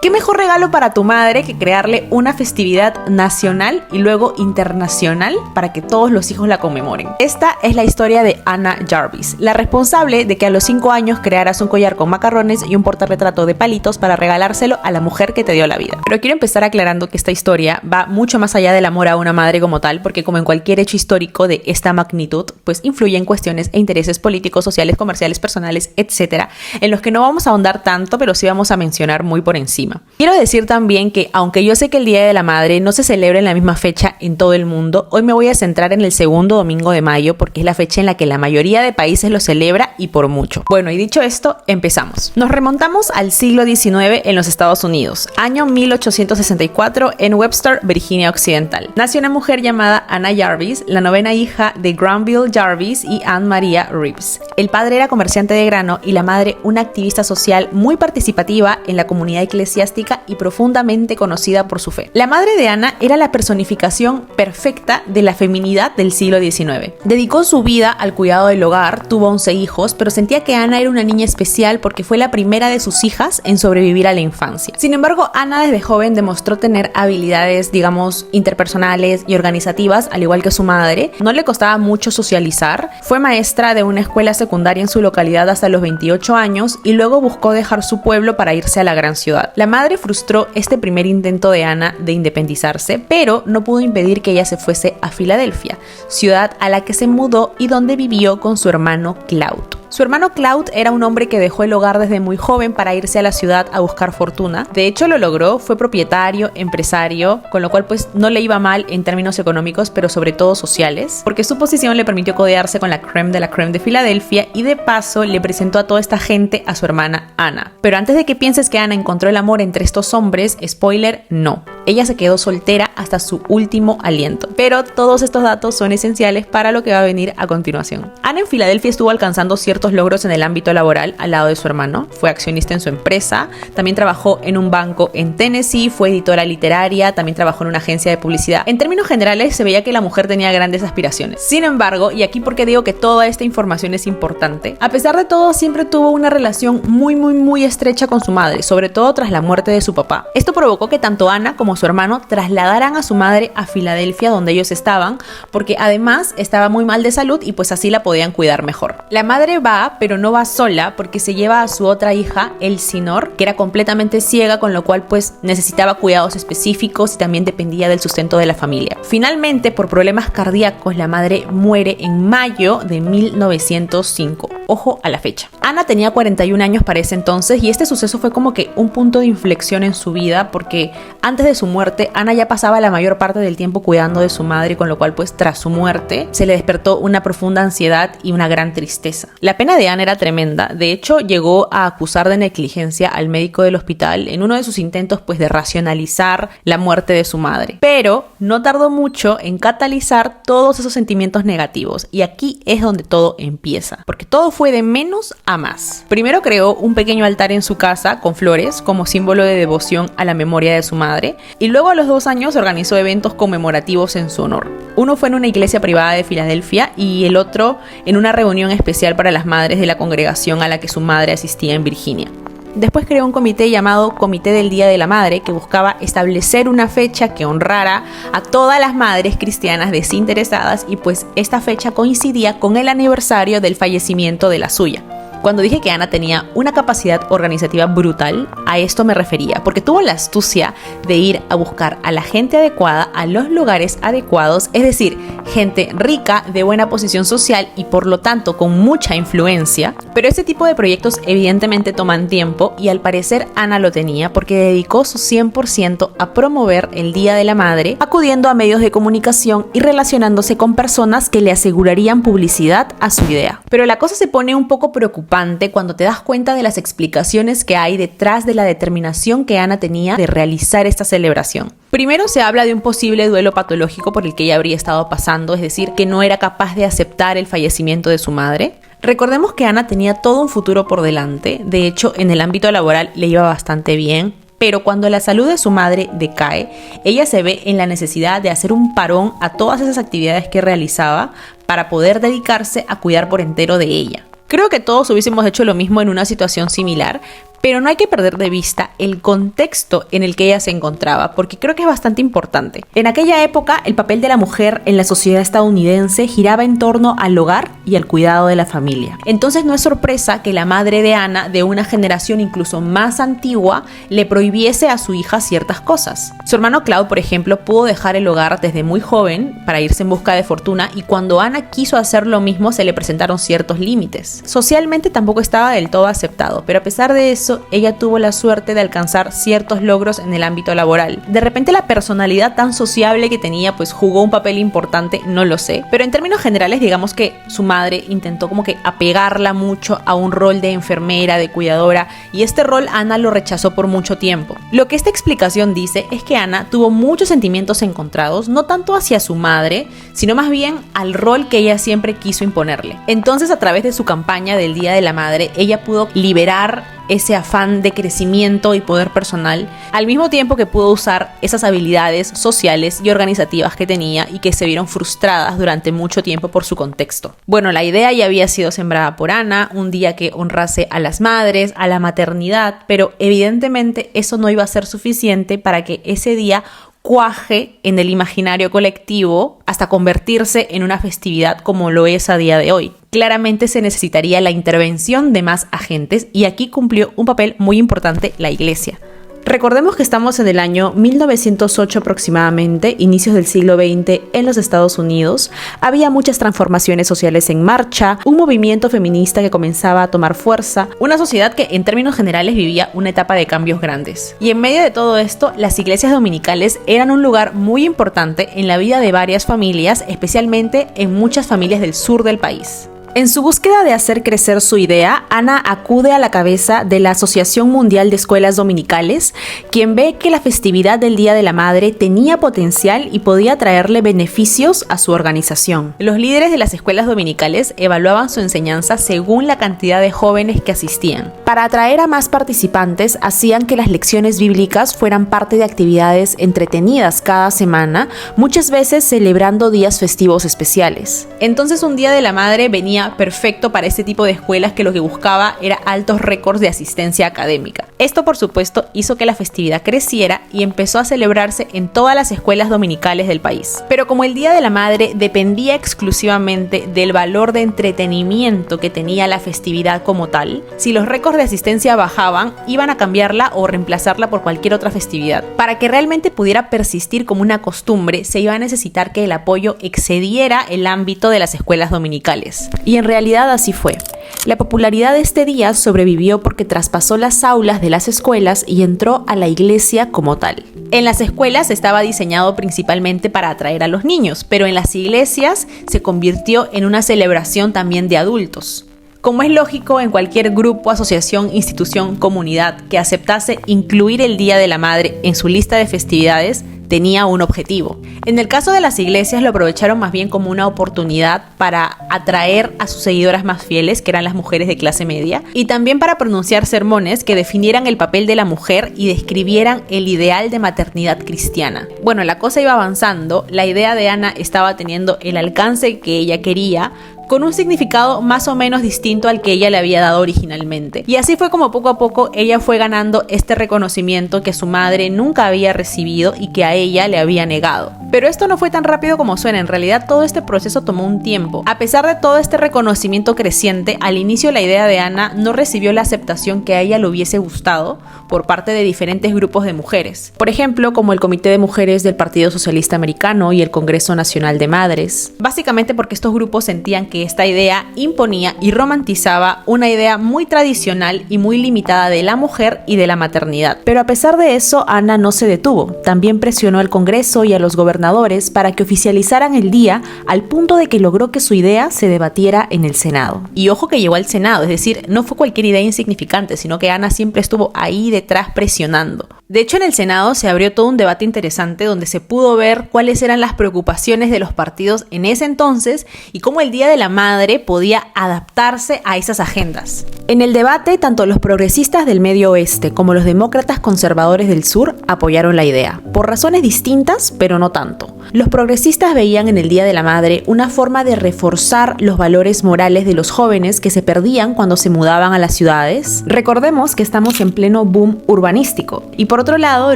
¿Qué mejor regalo para tu madre que crearle una festividad nacional y luego internacional para que todos los hijos la conmemoren? Esta es la historia de Anna Jarvis, la responsable de que a los 5 años crearas un collar con macarrones y un portarretrato de palitos para regalárselo a la mujer que te dio la vida. Pero quiero empezar aclarando que esta historia va mucho más allá del amor a una madre como tal, porque como en cualquier hecho histórico de esta magnitud, pues influyen cuestiones e intereses políticos, sociales, comerciales, personales, etcétera, en los que no vamos a ahondar tanto, pero sí vamos a mencionar muy por encima. Quiero decir también que, aunque yo sé que el Día de la Madre no se celebra en la misma fecha en todo el mundo, hoy me voy a centrar en el segundo domingo de mayo porque es la fecha en la que la mayoría de países lo celebra y por mucho. Bueno, y dicho esto, empezamos. Nos remontamos al siglo XIX en los Estados Unidos, año 1864 en Webster, Virginia Occidental. Nació una mujer llamada Anna Jarvis, la novena hija de Granville Jarvis y Anne Maria Reeves. El padre era comerciante de grano y la madre una activista social muy participativa en la comunidad eclesiástica y profundamente conocida por su fe. La madre de Anna era la personificación perfecta de la feminidad del siglo XIX. Dedicó su vida al cuidado del hogar, tuvo 11 hijos, pero sentía que Anna era una niña especial porque fue la primera de sus hijas en sobrevivir a la infancia. Sin embargo, Anna desde joven demostró tener habilidades, digamos, interpersonales y organizativas, al igual que su madre. No le costaba mucho socializar. Fue maestra de una escuela secundaria en su localidad hasta los 28 años y luego buscó dejar su pueblo para irse a la gran ciudad. La madre frustró este primer intento de Anna de independizarse, pero no pudo impedir que ella se fuese a Filadelfia, ciudad a la que se mudó y donde vivió con su hermano Claude. Su hermano Claude era un hombre que dejó el hogar desde muy joven para irse a la ciudad a buscar fortuna. De hecho, lo logró, fue propietario, empresario, con lo cual pues no le iba mal en términos económicos, pero sobre todo sociales, porque su posición le permitió codearse con la crème de Filadelfia y de paso le presentó a toda esta gente a su hermana Anna. Pero antes de que pienses que Anna encontró el amor entre estos hombres, spoiler, no. Ella se quedó soltera hasta su último aliento. Pero todos estos datos son esenciales para lo que va a venir a continuación. Anna en Filadelfia estuvo alcanzando ciertos logros en el ámbito laboral al lado de su hermano. Fue accionista en su empresa, también trabajó en un banco en Tennessee, fue editora literaria, también trabajó en una agencia de publicidad. En términos generales se veía que la mujer tenía grandes aspiraciones. Sin embargo, y aquí porque digo que toda esta información es importante, a pesar de todo siempre tuvo una relación muy estrecha con su madre, sobre todo tras la muerte de su papá. Esto provocó que tanto Anna como su hermano trasladaran a su madre a Filadelfia donde ellos estaban, porque además estaba muy mal de salud y pues así la podían cuidar mejor. La madre va, pero no va sola porque se lleva a su otra hija, Elsinore, que era completamente ciega, con lo cual pues necesitaba cuidados específicos y también dependía del sustento de la familia. Finalmente, por problemas cardíacos, la madre muere en mayo de 1905. Ojo a la fecha. Anna tenía 41 años para ese entonces y este suceso fue como que un punto de inflexión en su vida porque antes de su muerte, Anna ya pasaba la mayor parte del tiempo cuidando de su madre, con lo cual pues tras su muerte se le despertó una profunda ansiedad y una gran tristeza. La pena de Anna era tremenda. De hecho, llegó a acusar de negligencia al médico del hospital en uno de sus intentos pues de racionalizar la muerte de su madre. Pero no tardó mucho en catalizar todos esos sentimientos negativos y aquí es donde todo empieza, porque todo fue de menos a más. Primero creó un pequeño altar en su casa con flores como símbolo de devoción a la memoria de su madre y luego a los 2 años organizó eventos conmemorativos en su honor. Uno fue en una iglesia privada de Filadelfia y el otro en una reunión especial para las madres de la congregación a la que su madre asistía en Virginia. Después creó un comité llamado Comité del Día de la Madre que buscaba establecer una fecha que honrara a todas las madres cristianas desinteresadas y pues esta fecha coincidía con el aniversario del fallecimiento de la suya. Cuando dije que Anna tenía una capacidad organizativa brutal, a esto me refería, porque tuvo la astucia de ir a buscar a la gente adecuada a los lugares adecuados, es decir, gente rica, de buena posición social y por lo tanto con mucha influencia. Pero este tipo de proyectos evidentemente toman tiempo y al parecer Anna lo tenía porque dedicó su 100% a promover el Día de la Madre, acudiendo a medios de comunicación y relacionándose con personas que le asegurarían publicidad a su idea. Pero la cosa se pone un poco preocupante cuando te das cuenta de las explicaciones que hay detrás de la determinación que Anna tenía de realizar esta celebración. Primero se habla de un posible duelo patológico por el que ella habría estado pasando, es decir, que no era capaz de aceptar el fallecimiento de su madre. Recordemos que Anna tenía todo un futuro por delante, de hecho en el ámbito laboral le iba bastante bien, pero cuando la salud de su madre decae, ella se ve en la necesidad de hacer un parón a todas esas actividades que realizaba para poder dedicarse a cuidar por entero de ella. Creo que todos hubiésemos hecho lo mismo en una situación similar, pero no hay que perder de vista el contexto en el que ella se encontraba, porque creo que es bastante importante. En aquella época, el papel de la mujer en la sociedad estadounidense giraba en torno al hogar y al cuidado de la familia. Entonces no es sorpresa que la madre de Ana, de una generación incluso más antigua, le prohibiese a su hija ciertas cosas. Su hermano Claude, por ejemplo, pudo dejar el hogar desde muy joven para irse en busca de fortuna, y cuando Ana quiso hacer lo mismo se le presentaron ciertos límites. Socialmente tampoco estaba del todo aceptado, pero a pesar de eso, ella tuvo la suerte de alcanzar ciertos logros en el ámbito laboral. De repente la personalidad tan sociable que tenía pues jugó un papel importante, no lo sé, pero en términos generales digamos que su madre intentó como que apegarla mucho a un rol de enfermera, de cuidadora, y este rol Ana lo rechazó por mucho tiempo. Lo que esta explicación dice es que Ana tuvo muchos sentimientos encontrados, no tanto hacia su madre, sino más bien al rol que ella siempre quiso imponerle. Entonces, a través de su campaña del Día de la Madre, ella pudo liberar ese afán de crecimiento y poder personal, al mismo tiempo que pudo usar esas habilidades sociales y organizativas que tenía y que se vieron frustradas durante mucho tiempo por su contexto. Bueno, la idea ya había sido sembrada por Ana, un día que honrase a las madres, a la maternidad, pero evidentemente eso no iba a ser suficiente para que ese día cuaje en el imaginario colectivo hasta convertirse en una festividad como lo es a día de hoy. Claramente se necesitaría la intervención de más agentes, y aquí cumplió un papel muy importante la Iglesia. Recordemos que estamos en el año 1908 aproximadamente, inicios del siglo XX en los Estados Unidos. Había muchas transformaciones sociales en marcha, un movimiento feminista que comenzaba a tomar fuerza, una sociedad que en términos generales vivía una etapa de cambios grandes. Y en medio de todo esto, las iglesias dominicales eran un lugar muy importante en la vida de varias familias, especialmente en muchas familias del sur del país. En su búsqueda de hacer crecer su idea, Ana acude a la cabeza de la Asociación Mundial de Escuelas Dominicales, quien ve que la festividad del Día de la Madre tenía potencial y podía traerle beneficios a su organización. Los líderes de las escuelas dominicales evaluaban su enseñanza según la cantidad de jóvenes que asistían. Para atraer a más participantes, hacían que las lecciones bíblicas fueran parte de actividades entretenidas cada semana, muchas veces celebrando días festivos especiales. Entonces, un Día de la Madre venía perfecto para este tipo de escuelas que lo que buscaba era altos récords de asistencia académica. Esto, por supuesto, hizo que la festividad creciera y empezó a celebrarse en todas las escuelas dominicales del país. Pero como el Día de la Madre dependía exclusivamente del valor de entretenimiento que tenía la festividad como tal, si los récords de asistencia bajaban, iban a cambiarla o reemplazarla por cualquier otra festividad. Para que realmente pudiera persistir como una costumbre, se iba a necesitar que el apoyo excediera el ámbito de las escuelas dominicales. Y en realidad así fue. La popularidad de este día sobrevivió porque traspasó las aulas de las escuelas y entró a la iglesia como tal. En las escuelas estaba diseñado principalmente para atraer a los niños, pero en las iglesias se convirtió en una celebración también de adultos. Como es lógico en cualquier grupo, asociación, institución, comunidad que aceptase incluir el Día de la Madre en su lista de festividades, tenía un objetivo. En el caso de las iglesias lo aprovecharon más bien como una oportunidad para atraer a sus seguidoras más fieles, que eran las mujeres de clase media, y también para pronunciar sermones que definieran el papel de la mujer y describieran el ideal de maternidad cristiana. Bueno, la cosa iba avanzando, la idea de Ana estaba teniendo el alcance que ella quería, con un significado más o menos distinto al que ella le había dado originalmente. Y así fue como poco a poco ella fue ganando este reconocimiento que su madre nunca había recibido y que a ella le había negado. Pero esto no fue tan rápido como suena, en realidad todo este proceso tomó un tiempo. A pesar de todo este reconocimiento creciente, al inicio la idea de Ana no recibió la aceptación que a ella le hubiese gustado por parte de diferentes grupos de mujeres. Por ejemplo, como el Comité de Mujeres del Partido Socialista Americano y el Congreso Nacional de Madres. Básicamente porque estos grupos sentían que esta idea imponía y romantizaba una idea muy tradicional y muy limitada de la mujer y de la maternidad. Pero a pesar de eso, Ana no se detuvo. También presionó al Congreso y a los gobernadores para que oficializaran el día, al punto de que logró que su idea se debatiera en el Senado. Y ojo que llegó al Senado, es decir, no fue cualquier idea insignificante, sino que Ana siempre estuvo ahí detrás presionando. De hecho, en el Senado se abrió todo un debate interesante donde se pudo ver cuáles eran las preocupaciones de los partidos en ese entonces y cómo el Día de la Madre podía adaptarse a esas agendas. En el debate, tanto los progresistas del Medio Oeste como los demócratas conservadores del Sur apoyaron la idea, por razones distintas, pero no tanto. Los progresistas veían en el Día de la Madre una forma de reforzar los valores morales de los jóvenes que se perdían cuando se mudaban a las ciudades. Recordemos que estamos en pleno boom urbanístico. Y por otro lado,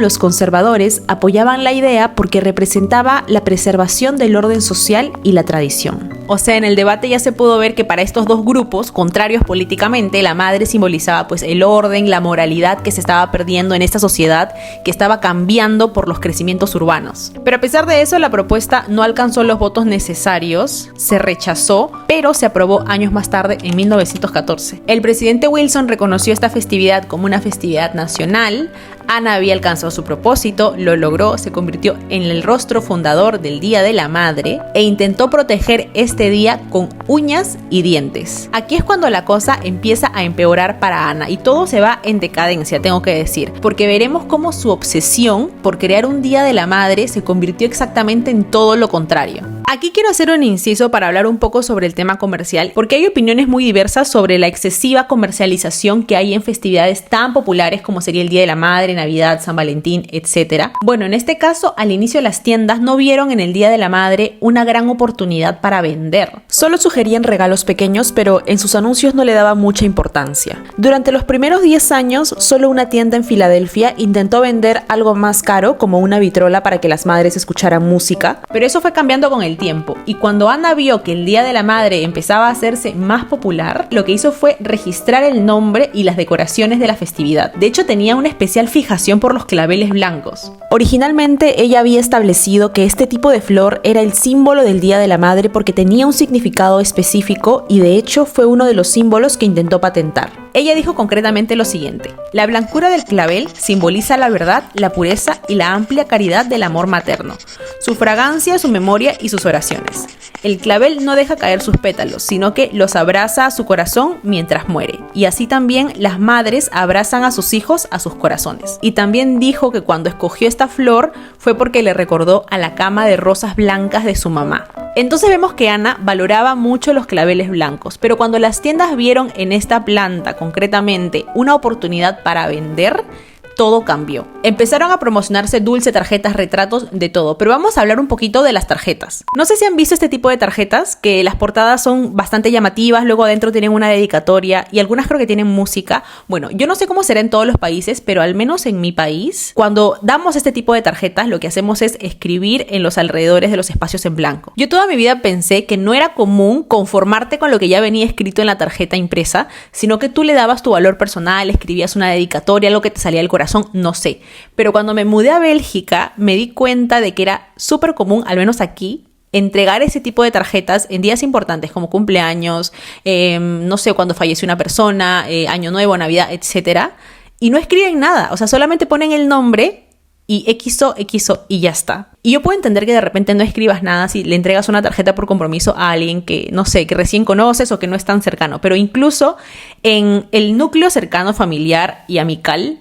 los conservadores apoyaban la idea porque representaba la preservación del orden social y la tradición. O sea, en el debate ya se pudo ver que para estos dos grupos, contrarios políticamente, la madre simbolizaba pues el orden, la moralidad que se estaba perdiendo en esta sociedad que estaba cambiando por los crecimientos urbanos. Pero a pesar de eso, la propuesta no alcanzó los votos necesarios, se rechazó, pero se aprobó años más tarde, en 1914. El presidente Wilson reconoció esta festividad como una festividad nacional. Ana había alcanzado su propósito, lo logró, se convirtió en el rostro fundador del Día de la Madre e intentó proteger este día con uñas y dientes. Aquí es cuando la cosa empieza a empeorar para Ana y todo se va en decadencia, tengo que decir, porque veremos cómo su obsesión por crear un Día de la Madre se convirtió exactamente en todo lo contrario. Aquí quiero hacer un inciso para hablar un poco sobre el tema comercial, porque hay opiniones muy diversas sobre la excesiva comercialización que hay en festividades tan populares como sería el Día de la Madre, Navidad, San Valentín, etc. Bueno, en este caso, al inicio las tiendas no vieron en el Día de la Madre una gran oportunidad para vender. Solo sugerían regalos pequeños, pero en sus anuncios no le daban mucha importancia. Durante los primeros 10 años, solo una tienda en Filadelfia intentó vender algo más caro, como una vitrola para que las madres escucharan música, pero eso fue cambiando con el tiempo, y cuando Ana vio que el Día de la Madre empezaba a hacerse más popular, lo que hizo fue registrar el nombre y las decoraciones de la festividad. De hecho, tenía una especial fijación por los claveles blancos. Originalmente, ella había establecido que este tipo de flor era el símbolo del Día de la Madre porque tenía un significado específico y de hecho fue uno de los símbolos que intentó patentar. Ella dijo concretamente lo siguiente: la blancura del clavel simboliza la verdad, la pureza y la amplia caridad del amor materno, su fragancia, su memoria y sus oraciones. El clavel no deja caer sus pétalos, sino que los abraza a su corazón mientras muere. Y así también las madres abrazan a sus hijos a sus corazones. Y también dijo que cuando escogió esta flor fue porque le recordó a la cama de rosas blancas de su mamá. Entonces vemos que Ana valoraba mucho los claveles blancos, pero cuando las tiendas vieron en esta planta concretamente una oportunidad para vender, todo cambió. Empezaron a promocionarse dulces, tarjetas, retratos, de todo. Pero vamos a hablar un poquito de las tarjetas. No sé si han visto este tipo de tarjetas, que las portadas son bastante llamativas, luego adentro tienen una dedicatoria y algunas creo que tienen música. Bueno, yo no sé cómo será en todos los países, pero al menos en mi país, cuando damos este tipo de tarjetas, lo que hacemos es escribir en los alrededores de los espacios en blanco. Yo toda mi vida pensé que no era común conformarte con lo que ya venía escrito en la tarjeta impresa, sino que tú le dabas tu valor personal, escribías una dedicatoria, algo que te salía del corazón. No sé, pero cuando me mudé a Bélgica me di cuenta de que era súper común, al menos aquí, entregar ese tipo de tarjetas en días importantes como cumpleaños, no sé, cuando falleció una persona, Año Nuevo, Navidad, etc. Y no escriben nada, o sea, solamente ponen el nombre y XO y ya está. Y yo puedo entender que de repente no escribas nada si le entregas una tarjeta por compromiso a alguien que, no sé, que recién conoces o que no es tan cercano, pero incluso en el núcleo cercano, familiar y amical,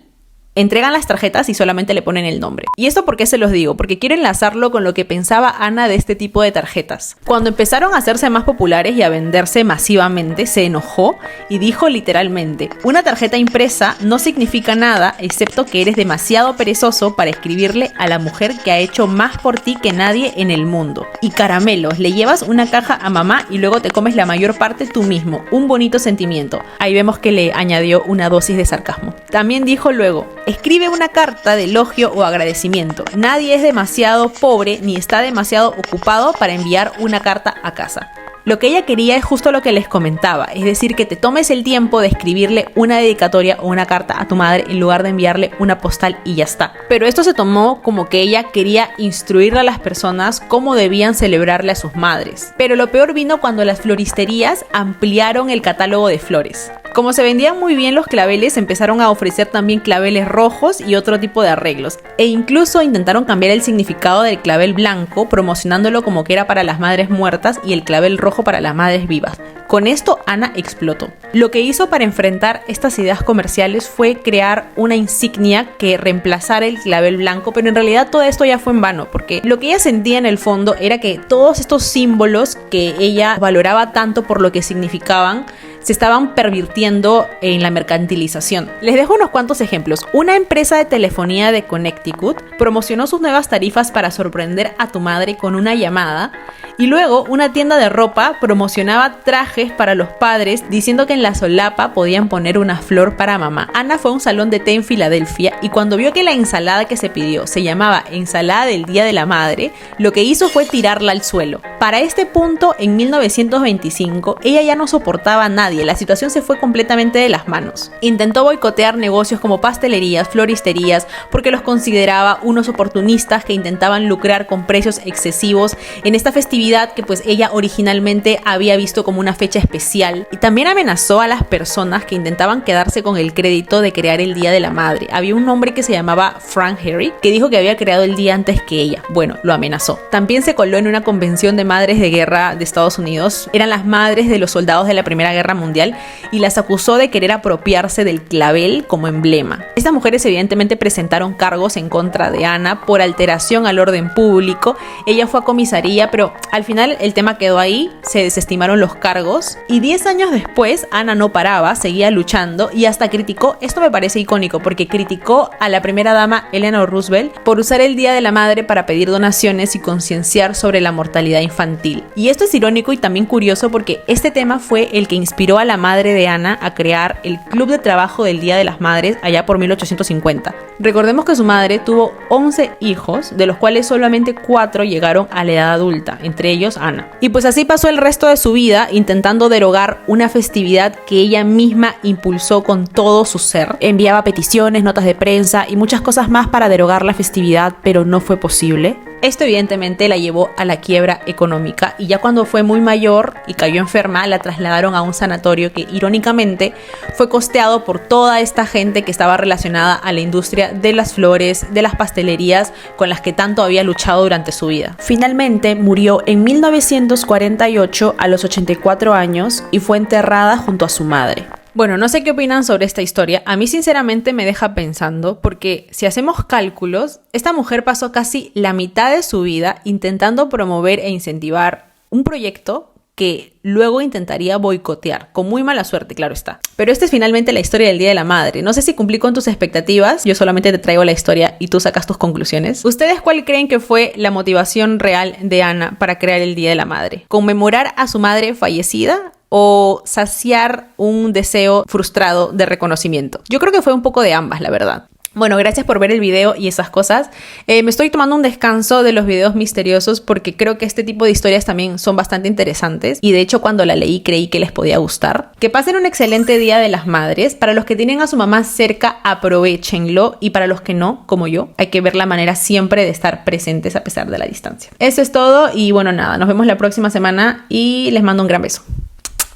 entregan las tarjetas y solamente le ponen el nombre. ¿Y esto por qué se los digo? Porque quiero enlazarlo con lo que pensaba Ana de este tipo de tarjetas. Cuando empezaron a hacerse más populares y a venderse masivamente, se enojó y dijo literalmente: una tarjeta impresa no significa nada excepto que eres demasiado perezoso para escribirle a la mujer que ha hecho más por ti que nadie en el mundo. Y caramelos, le llevas una caja a mamá y luego te comes la mayor parte tú mismo. Un bonito sentimiento. Ahí vemos que le añadió una dosis de sarcasmo. También dijo luego: escribe una carta de elogio o agradecimiento. Nadie es demasiado pobre ni está demasiado ocupado para enviar una carta a casa. Lo que ella quería es justo lo que les comentaba, es decir, que te tomes el tiempo de escribirle una dedicatoria o una carta a tu madre en lugar de enviarle una postal y ya está. Pero esto se tomó como que ella quería instruirle a las personas cómo debían celebrarle a sus madres. Pero lo peor vino cuando las floristerías ampliaron el catálogo de flores. Como se vendían muy bien los claveles, empezaron a ofrecer también claveles rojos y otro tipo de arreglos. E incluso intentaron cambiar el significado del clavel blanco, promocionándolo como que era para las madres muertas y el clavel rojo para las madres vivas. Con esto, Ana explotó. Lo que hizo para enfrentar estas ideas comerciales fue crear una insignia que reemplazara el clavel blanco, pero en realidad todo esto ya fue en vano, porque lo que ella sentía en el fondo era que todos estos símbolos que ella valoraba tanto por lo que significaban, se estaban pervirtiendo en la mercantilización. Les dejo unos cuantos ejemplos. Una empresa de telefonía de Connecticut promocionó sus nuevas tarifas para sorprender a tu madre con una llamada, y luego una tienda de ropa promocionaba trajes para los padres diciendo que en la solapa podían poner una flor para mamá. Ana fue a un salón de té en Filadelfia y cuando vio que la ensalada que se pidió se llamaba ensalada del Día de la Madre, lo que hizo fue tirarla al suelo. Para este punto, en 1925, ella ya no soportaba a nadie. La situación se fue completamente de las manos. Intentó boicotear negocios como pastelerías, floristerías, porque los consideraba unos oportunistas que intentaban lucrar con precios excesivos en esta festividad que pues ella originalmente había visto como una fecha especial. Y también amenazó a las personas que intentaban quedarse con el crédito de crear el Día de la Madre. Había un hombre que se llamaba Frank Herrick que dijo que había creado el día antes que ella. Bueno, lo amenazó. También se coló en una convención de madres de guerra de Estados Unidos. Eran las madres de los soldados de la Primera Guerra Mundial y las acusó de querer apropiarse del clavel como emblema. Estas mujeres evidentemente presentaron cargos en contra de Ana por alteración al orden público. Ella fue a comisaría, pero al final el tema quedó ahí, se desestimaron los cargos y 10 años después Ana no paraba, seguía luchando y hasta criticó, esto me parece icónico, porque criticó a la primera dama Eleanor Roosevelt por usar el Día de la Madre para pedir donaciones y concienciar sobre la mortalidad infantil. Y esto es irónico y también curioso porque este tema fue el que inspiró a la madre de Ana a crear el Club de Trabajo del Día de las Madres allá por 1850. Recordemos que su madre tuvo 11 hijos, de los cuales solamente 4 llegaron a la edad adulta, entre ellos Ana. Y pues así pasó el resto de su vida intentando derogar una festividad que ella misma impulsó con todo su ser. Enviaba peticiones, notas de prensa y muchas cosas más para derogar la festividad, pero no fue posible. Esto evidentemente la llevó a la quiebra económica y ya cuando fue muy mayor y cayó enferma, la trasladaron a un sanatorio que irónicamente fue costeado por toda esta gente que estaba relacionada a la industria de las flores, de las pastelerías, con las que tanto había luchado durante su vida. Finalmente murió en 1948 a los 84 años y fue enterrada junto a su madre. Bueno, no sé qué opinan sobre esta historia. A mí sinceramente me deja pensando porque si hacemos cálculos, esta mujer pasó casi la mitad de su vida intentando promover e incentivar un proyecto que luego intentaría boicotear, con muy mala suerte, claro está. Pero esta es finalmente la historia del Día de la Madre. No sé si cumplí con tus expectativas, yo solamente te traigo la historia y tú sacas tus conclusiones. ¿Ustedes cuál creen que fue la motivación real de Ana para crear el Día de la Madre? ¿Conmemorar a su madre fallecida o saciar un deseo frustrado de reconocimiento? Yo creo que fue un poco de ambas, la verdad. Bueno, gracias por ver el video y esas cosas. Me estoy tomando un descanso de los videos misteriosos porque creo que este tipo de historias también son bastante interesantes y de hecho cuando la leí creí que les podía gustar. Que pasen un excelente Día de las Madres. Para los que tienen a su mamá cerca, aprovéchenlo, y para los que no, como yo, hay que ver la manera siempre de estar presentes a pesar de la distancia. Eso es todo y bueno, nada, nos vemos la próxima semana y les mando un gran beso.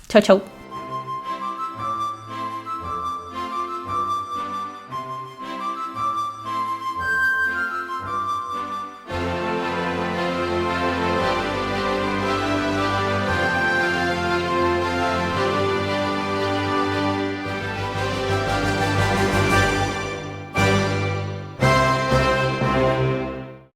Chao, chao.